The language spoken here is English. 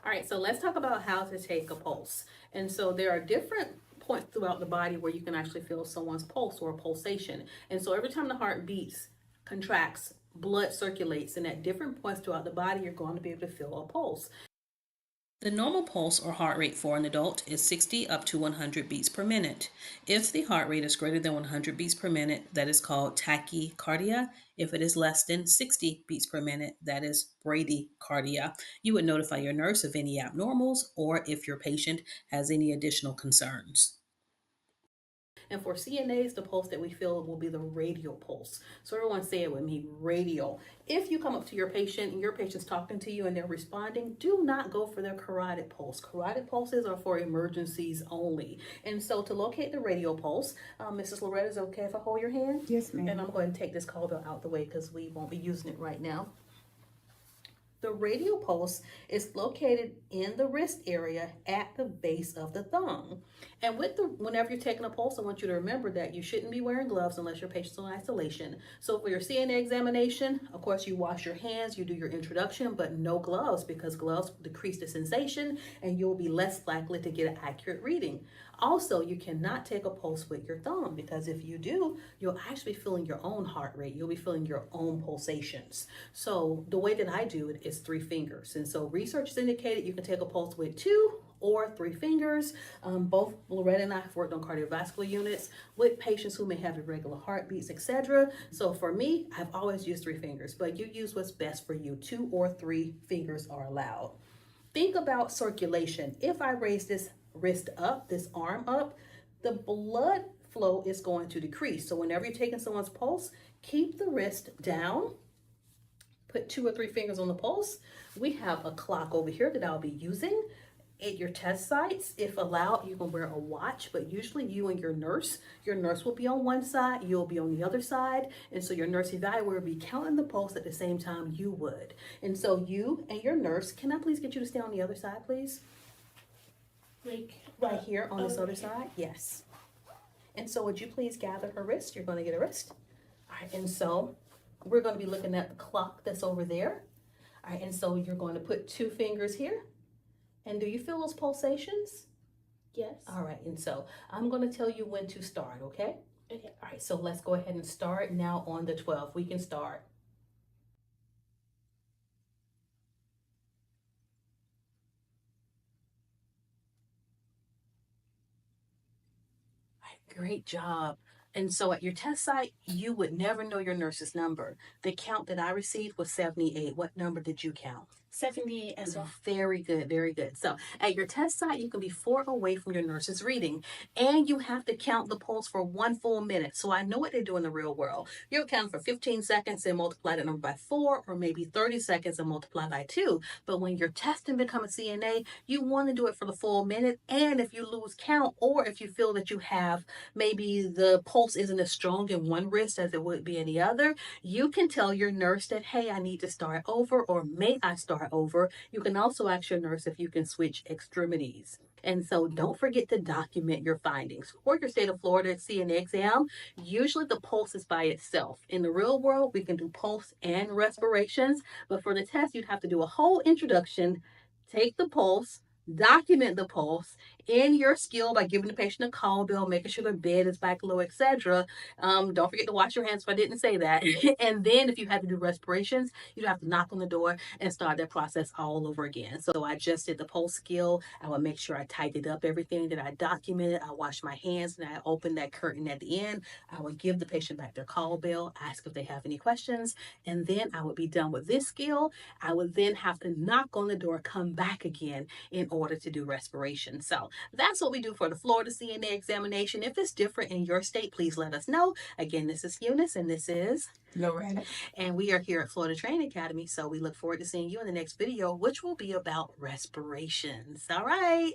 All right, so let's talk about how to take a pulse. And so there are different points throughout the body where you can actually feel someone's pulse or a pulsation. And so every time the heart beats, contracts, blood circulates, and at different points throughout the body, you're going to be able to feel a pulse. The normal pulse or heart rate for an adult is 60 up to 100 beats per minute. If the heart rate is greater than 100 beats per minute, that is called tachycardia. If it is less than 60 beats per minute, that is bradycardia. You would notify your nurse of any abnormals or if your patient has any additional concerns. And for CNAs, the pulse that we feel will be the radial pulse. So everyone say it with me, radial. If you come up to your patient and your patient's talking to you and they're responding, do not go for their carotid pulse. Carotid pulses are for emergencies only. And so to locate the radial pulse, Mrs. Loretta, is it okay if I hold your hand? Yes, ma'am. And I'm going to take this call bell out the way because we won't be using it right now. The radial pulse is located in the wrist area at the base of the thumb. And whenever you're taking a pulse, I want you to remember that you shouldn't be wearing gloves unless your patient's on isolation. So for your CNA examination, of course, you wash your hands, you do your introduction, but no gloves because gloves decrease the sensation and you'll be less likely to get an accurate reading. Also, you cannot take a pulse with your thumb because if you do, you'll actually be feeling your own heart rate. You'll be feeling your own pulsations. So the way that I do it is 3 fingers. And so research has indicated you can take a pulse with 2 or 3 fingers. Both Loretta and I have worked on cardiovascular units with patients who may have irregular heartbeats, etc. So for me, I've always used 3 fingers, but you use what's best for you. 2 or 3 fingers are allowed. Think about circulation. If I raise this wrist up, this arm up, the blood flow is going to decrease. So whenever you're taking someone's pulse, keep the wrist down. Put 2 or 3 fingers on the pulse. We have a clock over here that I'll be using. At your test sites, if allowed, you can wear a watch, but usually you and your nurse will be on one side, you'll be on the other side, and so your nurse evaluator will be counting the pulse at the same time you would. And so you and your nurse, can I please get you to stay on the other side, please? Like right here on this other side? Yes. And so would you please gather her wrist? You're going to get a wrist. All right, and so we're going to be looking at the clock that's over there. All right, and so you're going to put 2 fingers here. And do you feel those pulsations? Yes. All right, and so I'm going to tell you when to start, okay? Okay. All right, so let's go ahead and start now on the 12. We can start. All right, great job. And so at your test site, you would never know your nurse's number. The count that I received was 78. What number did you count? 78 as well. Very good, very good. So at your test site, you can be 4 away from your nurse's reading, and you have to count the pulse for 1 full minute. So I know what they do in the real world. You'll count for 15 seconds and multiply that number by 4, or maybe 30 seconds and multiply by 2. But when you're testing to become a CNA, you want to do it for the full minute. And if you lose count, or if you feel that you have maybe the pulse isn't as strong in one wrist as it would be in the other, you can tell your nurse that, hey, I need to start over, or may I start over. You can also ask your nurse if you can switch extremities. And so don't forget to document your findings. For your state of Florida CNA exam, usually the pulse is by itself. In the real world, we can do pulse and respirations, but for the test, you'd have to do a whole introduction, take the pulse, document the pulse in your skill by giving the patient a call bell, making sure their bed is back low, etc. Don't forget to wash your hands if I didn't say that. And then if you had to do respirations, you'd have to knock on the door and start that process all over again. So I just did the pulse skill. I would make sure I tidied up everything that I documented. I washed my hands and I opened that curtain at the end. I would give the patient back their call bell, ask if they have any questions, and then I would be done with this skill. I would then have to knock on the door, come back again in order to do respiration. So that's what we do for the Florida CNA examination. If it's different in your state, please let us know. Again, this is Eunice and this is Loretta. And we are here at Florida Training Academy. So we look forward to seeing you in the next video, which will be about respirations. All right.